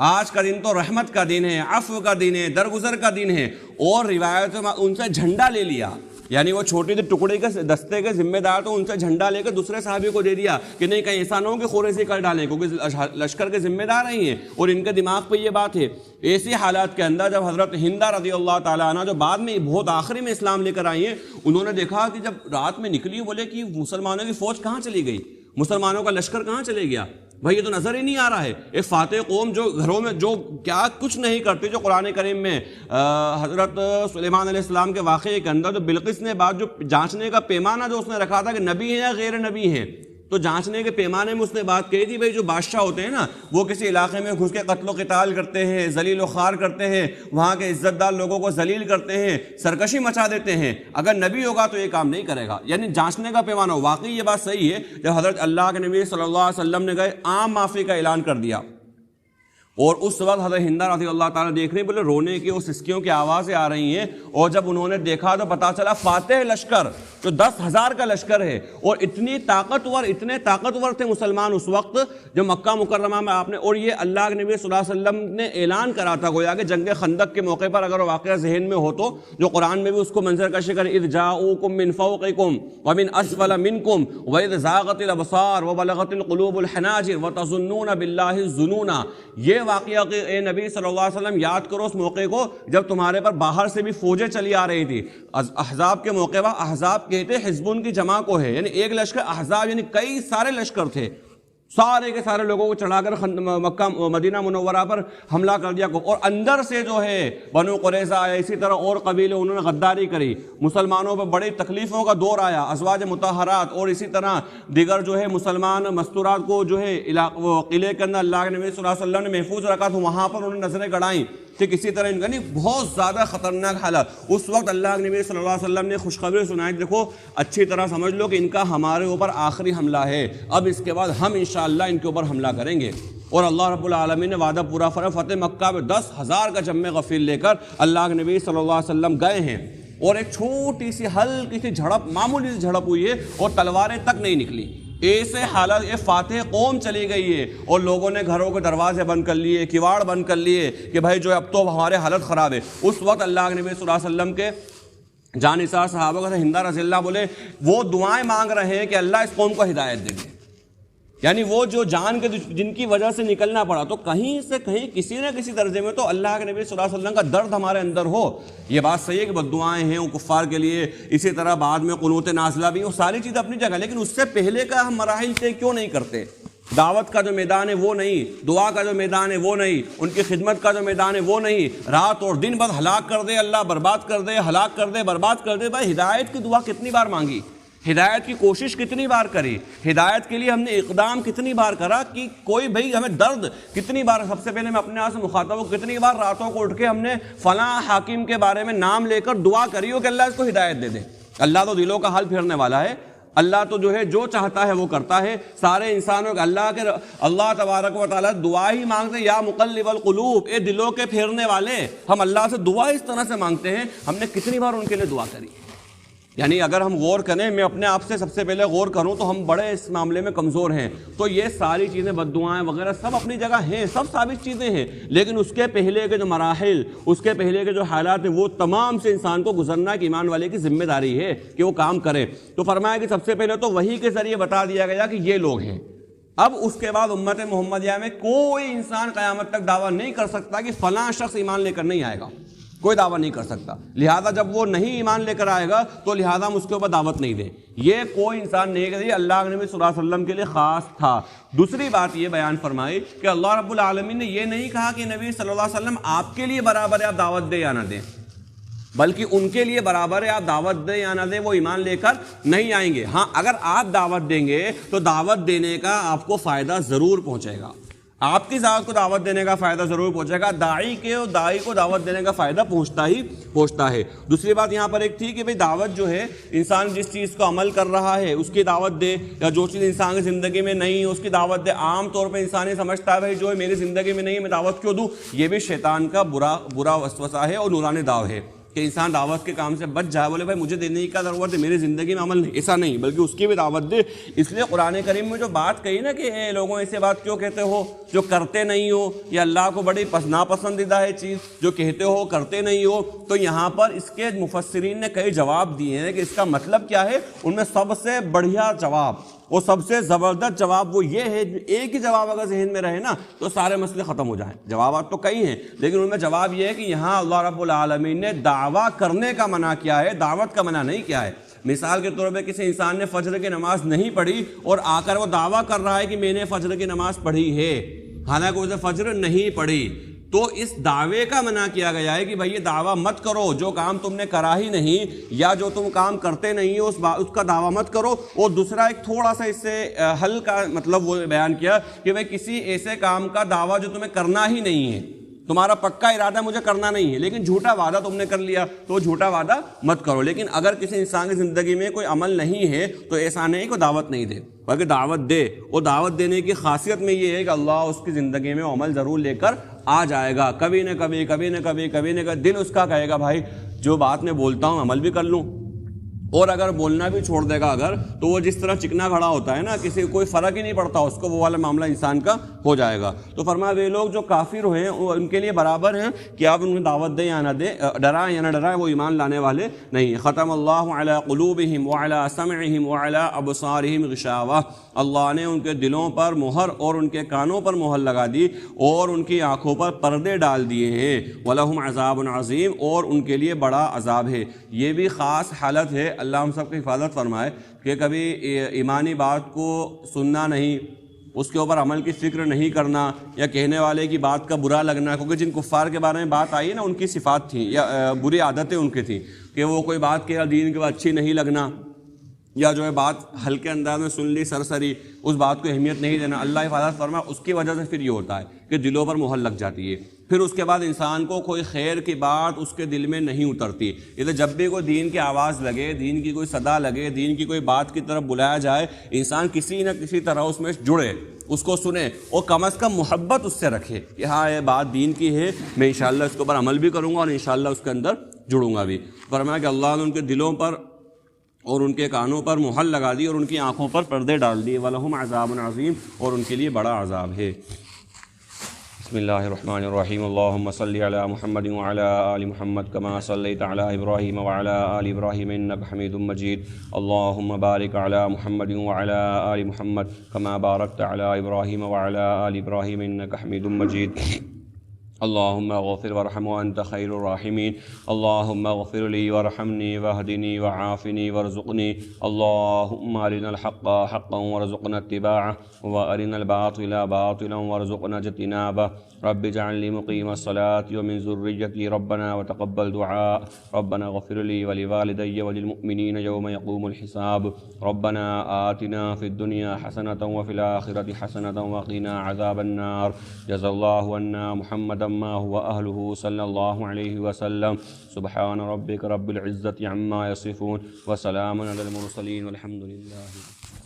آج کا دن تو رحمت کا دن ہے، عفو کا دن ہے، درگزر کا دن ہے۔ اور روایت میں ان سے جھنڈا لے لیا، یعنی وہ چھوٹی سی ٹکڑے کے دستے کے ذمہ دار تو ان سے جھنڈا لے کے دوسرے صحابی کو دے دیا کہ نہیں کہیں ایسا نہ ہو کہ خورشی کر ڈالیں، کیونکہ لشکر کے ذمہ دار نہیں ہیں اور ان کے دماغ پہ یہ بات ہے۔ ایسی حالات کے اندر جب حضرت ہندہ رضی اللہ تعالیٰ عنہ جو بعد میں بہت آخری میں اسلام لے کر آئی ہیں، انہوں نے دیکھا کہ جب رات میں نکلی، بولے کہ مسلمانوں کی فوج کہاں چلی گئی، مسلمانوں کا لشکر کہاں چلے گیا، بھائی یہ تو نظر ہی نہیں آ رہا ہے. ایک فاتح قوم جو گھروں میں جو کیا کچھ نہیں کرتی, جو قرآن کریم میں حضرت سلیمان علیہ السلام کے واقعے کے اندر جو بلقیس نے بات جو جانچنے کا پیمانہ جو اس نے رکھا تھا کہ نبی ہیں یا غیر نبی ہیں, تو جانچنے کے پیمانے میں اس نے بات کہی تھی بھائی جو بادشاہ ہوتے ہیں نا وہ کسی علاقے میں گھس کے قتل و قتال کرتے ہیں, ذلیل و خوار کرتے ہیں, وہاں کے عزت دار لوگوں کو ذلیل کرتے ہیں, سرکشی مچا دیتے ہیں, اگر نبی ہوگا تو یہ کام نہیں کرے گا. یعنی جانچنے کا پیمانہ. واقعی یہ بات صحیح ہے جب حضرت اللہ کے نبی صلی اللہ علیہ وسلم نے گئے عام معافی کا اعلان کر دیا, اور اس وقت حضرت ہندہ رضی اللہ تعالیٰ دیکھ رہے بولے رونے کی اور سسکیوں کی آوازیں آ رہی ہیں, اور جب انہوں نے دیکھا تو پتا چلا فاتح لشکر جو 10,000 کا لشکر ہے, اور اتنے طاقتور تھے مسلمان اس وقت جو مکہ مکرمہ میں آپ نے, اور یہ اللہ کے نبی صلی اللہ علیہ وسلم نے اعلان کرا تھا گویا کہ جنگ خندق کے موقع پر, اگر واقعہ ذہن میں ہو تو, جو قرآن میں بھی اس کو منظر کشی کر اذ جاؤکم من فوقکم ومن اسفل منکم واذ زاغت الابصار وبلغت القلوب الحناجر وتظنون باللہ الظنون. یہ واقعہ کہ اے نبی صلی اللہ علیہ وسلم یاد کرو اس موقع کو جب تمہارے پر باہر سے بھی فوجیں چلی آ رہی تھی. احزاب کے موقع پر احزاب کہتے حزبون کی جماع کو ہے, یعنی ایک لشکر, احزاب یعنی کئی سارے لشکر تھے, سارے کے سارے لوگوں کو چڑھا کر مکہ مدینہ منورہ پر حملہ کر دیا, اور اندر سے جو ہے بنو قریظہ آیا, اسی طرح اور قبیلے انہوں نے غداری کری, مسلمانوں پر بڑی تکلیفوں کا دور آیا, ازواج مطہرات اور اسی طرح دیگر جو ہے مسلمان مستورات کو جو ہے قلعے کے اندر اللہ کے نبی صلی اللہ علیہ وسلم نے محفوظ رکھا تھا, وہاں پر انہوں نے نظریں گڑائیں. ٹھیک اسی طرح یعنی بہت زیادہ خطرناک حالات. اس وقت اللہ کے نبی صلی اللہ علیہ وسلم نے خوشخبری سنائی, دیکھو اچھی طرح سمجھ لو کہ ان کا ہمارے اوپر آخری حملہ ہے, اب اس کے بعد ہم انشاءاللہ ان کے اوپر حملہ کریں گے. اور اللہ رب العالمین نے وعدہ پورا فرمایا. فتح مکہ میں 10,000 کا جم غفیر لے کر اللہ کے نبی صلی اللہ علیہ وسلم گئے ہیں, اور ایک چھوٹی سی ہلکی سی جھڑپ, معمولی سی جھڑپ ہوئی ہے, اور تلواریں تک نہیں نکلی. ایسے حالت, یہ فاتح قوم چلی گئی ہے, اور لوگوں نے گھروں کے دروازے بند کر لیے, کواڑ بند کر لیے کہ بھائی جو اب تو ہمارے حالت خراب ہے. اس وقت اللہ کے نبی صلی اللہ علیہ وسلم کے جانثار صحابہ کا ہندہ رضی اللہ بولے وہ دعائیں مانگ رہے ہیں کہ اللہ اس قوم کو ہدایت دے دے. یعنی وہ جو جان کے جن کی وجہ سے نکلنا پڑا, تو کہیں سے کہیں کسی نہ کسی درجے میں تو اللہ کے نبی صلی اللہ علیہ وسلم کا درد ہمارے اندر ہو. یہ بات صحیح ہے کہ بد دعائیں ہیں وہ کفار کے لیے, اسی طرح بعد میں قنوت نازلہ بھی, وہ ساری چیز اپنی جگہ, لیکن اس سے پہلے کا ہم مراحل طے کیوں نہیں کرتے؟ دعوت کا جو میدان ہے وہ نہیں, دعا کا جو میدان ہے وہ نہیں, ان کی خدمت کا جو میدان ہے وہ نہیں, رات اور دن بس ہلاک کر دے اللہ, برباد کر دے, ہلاک کر دے, برباد کر دے. بھائی ہدایت کی دعا کتنی بار مانگی, ہدایت کی کوشش کتنی بار کری, ہدایت کے لیے ہم نے اقدام کتنی بار کرا, کہ کوئی بھائی ہمیں درد کتنی بار, سب سے پہلے میں اپنے آپ سے مخاطب ہوں, کتنی بار راتوں کو اٹھ کے ہم نے فلاں حاکم کے بارے میں نام لے کر دعا کری ہو کہ اللہ اس کو ہدایت دے دے. اللہ تو دلوں کا حال پھیرنے والا ہے, اللہ تو جو ہے جو چاہتا ہے وہ کرتا ہے. سارے انسانوں کے اللہ تبارک و تعالیٰ دعا ہی مانگتے ہیں, یا مقلب القلوب, اے دلوں کے پھیرنے والے, ہم اللہ سے دعا اس طرح سے مانگتے ہیں. ہم نے کتنی بار ان کے لیے دعا کری. یعنی اگر ہم غور کریں, میں اپنے آپ سے سب سے پہلے غور کروں تو ہم بڑے اس معاملے میں کمزور ہیں. تو یہ ساری چیزیں بد دعائیں وغیرہ سب اپنی جگہ ہیں, سب ثابت چیزیں ہیں, لیکن اس کے پہلے کے جو مراحل, اس کے پہلے کے جو حالات ہیں, وہ تمام سے انسان کو گزرنا ایک ایمان والے کی ذمہ داری ہے کہ وہ کام کرے. تو فرمایا کہ سب سے پہلے تو وحی کے ذریعے بتا دیا گیا کہ یہ لوگ ہیں. اب اس کے بعد امت محمدیہ میں کوئی انسان قیامت تک دعویٰ نہیں کر سکتا کہ فلاں شخص ایمان لے کر نہیں آئے گا, کوئی دعویٰ نہیں کر سکتا. لہذا جب وہ نہیں ایمان لے کر آئے گا تو لہذا ہم اس کے اوپر دعوت نہیں دیں. یہ کوئی انسان نہیں کہ اللہ کے نبی صلی اللہ علیہ وسلم کے لیے خاص تھا. دوسری بات یہ بیان فرمائی کہ اللہ رب العالمین نے یہ نہیں کہا کہ نبی صلی اللہ علیہ وسلم آپ کے لیے برابر ہے آپ دعوت دیں یا نہ دیں, بلکہ ان کے لیے برابر ہے آپ دعوت دیں یا نہ دیں, وہ ایمان لے کر نہیں آئیں گے. ہاں اگر آپ دعوت دیں گے تو دعوت دینے کا آپ کو فائدہ ضرور پہنچے گا, آپ کی ذات کو دعوت دینے کا فائدہ ضرور پہنچے گا. داعی کو دعوت دینے کا فائدہ پہنچتا ہے. دوسری بات یہاں پر ایک تھی کہ بھئی دعوت جو ہے, انسان جس چیز کو عمل کر رہا ہے اس کی دعوت دے, یا جو چیز انسان کی زندگی میں نہیں ہے اس کی دعوت دے. عام طور پہ انسان یہ سمجھتا ہے بھئی جو میری زندگی میں نہیں ہے میں دعوت کیوں دوں. یہ بھی شیطان کا برا وسوسہ ہے اور نورانی داو ہے کہ انسان دعوت کے کام سے بچ جائے, بولے بھائی مجھے دینے کی کیا ضرورت ہے, میری زندگی میں عمل نہیں, ایسا نہیں, بلکہ اس کی بھی دعوت دے. اس لیے قرآن کریم میں جو بات کہی نا کہ اے لوگوں ایسے بات کیوں کہتے ہو جو کرتے نہیں ہو, یا اللہ کو بڑی ناپسندیدہ ہے چیز جو کہتے ہو کرتے نہیں ہو, تو یہاں پر اس کے مفسرین نے کئی جواب دیے ہیں کہ اس کا مطلب کیا ہے. ان میں سب سے بڑھیا جواب اور سب سے زبردست جواب وہ یہ ہے، ایک ہی جواب اگر ذہن میں رہے نا تو سارے مسئلے ختم ہو جائیں۔ جوابات تو کئی ہیں لیکن ان میں جواب یہ ہے کہ یہاں اللہ رب العالمین نے دعویٰ کرنے کا منع کیا ہے، دعوت کا منع نہیں کیا ہے۔ مثال کے طور پہ کسی انسان نے فجر کی نماز نہیں پڑھی اور آ کر وہ دعویٰ کر رہا ہے کہ میں نے فجر کی نماز پڑھی ہے، حالانکہ اسے فجر نہیں پڑھی، تو اس دعوے کا منع کیا گیا ہے کہ بھئی یہ دعویٰ مت کرو، جو کام تم نے کرا ہی نہیں یا جو تم کام کرتے نہیں ہو اس کا دعویٰ مت کرو۔ اور دوسرا ایک تھوڑا سا اس سے حل کا مطلب وہ بیان کیا کہ بھئی کسی ایسے کام کا دعویٰ جو تمہیں کرنا ہی نہیں ہے، تمہارا پکا ارادہ مجھے کرنا نہیں ہے لیکن جھوٹا وعدہ تم نے کر لیا تو جھوٹا وعدہ مت کرو۔ لیکن اگر کسی انسان کی زندگی میں کوئی عمل نہیں ہے تو ایسا نہیں کہ دعوت نہیں دے، بلکہ دعوت دے، اور دعوت دینے کی خاصیت میں یہ ہے کہ اللہ اس کی زندگی میں عمل ضرور لے کر آ جائے گا، کبھی نہ کبھی کبھی نہ کبھی کبھی نہ کبھی دل اس کا کہے گا بھائی جو بات میں بولتا ہوں عمل بھی کر لوں، اور اگر بولنا بھی چھوڑ دے گا اگر تو وہ جس طرح چکنا کھڑا ہوتا ہے نا، کسی کوئی فرق ہی نہیں پڑتا اس کو، وہ والا معاملہ انسان کا ہو جائے گا۔ تو فرمایا وہ لوگ جو کافر ہیں ان کے لیے برابر ہیں کہ آپ ان کو دعوت دیں یا نہ دیں، ڈرائیں یا نہ ڈرائیں، وہ ایمان لانے والے نہیں۔ ختم اللہ علی قلوبہم وعلی سمعہم وعلی ابصارہم غشاوہ، اللہ نے ان کے دلوں پر مہر اور ان کے کانوں پر مہر لگا دی اور ان کی آنکھوں پر پردے ڈال دیے ہیں۔ وَلَهُمْ عَذَابٌ عَظِيمٌ، اور ان کے لیے بڑا عذاب ہے۔ یہ بھی خاص حالت ہے، اللہ ہم سب کی حفاظت فرمائے کہ کبھی ایمانی بات کو سننا نہیں، اس کے اوپر عمل کی فکر نہیں کرنا، یا کہنے والے کی بات کا برا لگنا، کیونکہ جن کفار کے بارے میں بات آئی ہے نا ان کی صفات تھیں یا بری عادتیں ان کی تھیں کہ وہ کوئی بات کہہ دین کے بعد اچھی نہیں لگنا، یا جو ہے بات ہلکے انداز میں سن لی سرسری، اس بات کو اہمیت نہیں دینا۔ اللہ حفاظت فرما، اس کی وجہ سے پھر یہ ہوتا ہے کہ دلوں پر مہر لگ جاتی ہے، پھر اس کے بعد انسان کو کوئی خیر کی بات اس کے دل میں نہیں اترتی۔ یہ جب بھی کوئی دین کی آواز لگے، دین کی کوئی صدا لگے، دین کی کوئی بات کی طرف بلایا جائے، انسان کسی نہ کسی طرح اس میں جڑے، اس کو سنے اور کم از کم محبت اس سے رکھے کہ ہاں یہ بات دین کی ہے، میں انشاءاللہ اس کے اوپر عمل بھی کروں گا اور انشاءاللہ اس کے اندر جڑوں گا بھی۔ فرمایا کہ اللہ نے ان کے دلوں پر اور ان کے کانوں پر مہر لگا دی اور ان کی آنکھوں پر پردے ڈال دیے۔ وَلَهُمْ عَذَابٌ عَظِيمٌ، اور ان کے لیے بڑا عذاب ہے۔ بسم اللہ الرحمن الرحیم، اللہم صلی علی محمد وعلی آل محمد کما صلیت علی ابراہیم وعلی آل ابراہیم انک حمید مجید، اللہم بارک علی محمد وعلی آل محمد کما بارکت علی ابراہیم وعلی آل ابراہیم انک حمید مجید، اللہم اغفر وارحم وانت خیر الراحمین، اللہم اغفر لی وارحمنی واہدنی وعافنی وارزقنی، اللہم ارنا الحق حقا وارزقنا اتباعہ وارنا الباطل باطلا وارزقنا اجتنابہ، رب اجعلنی مقیم الصلاة ومن ذریتی ربنا وتقبل دعاء، ربنا اغفر لی ولوالدی وللمؤمنین یوم یقوم الحساب، ربنا آتنا فی الدنیا حسنة وفی الآخرة حسنة وقنا عذاب النار، جزا اللہ عنا محمد ما هو أهله صلى الله عليه وسلم، سبحان ربك رب العزة عما يصفون وسلام على المرسلين والحمد لله۔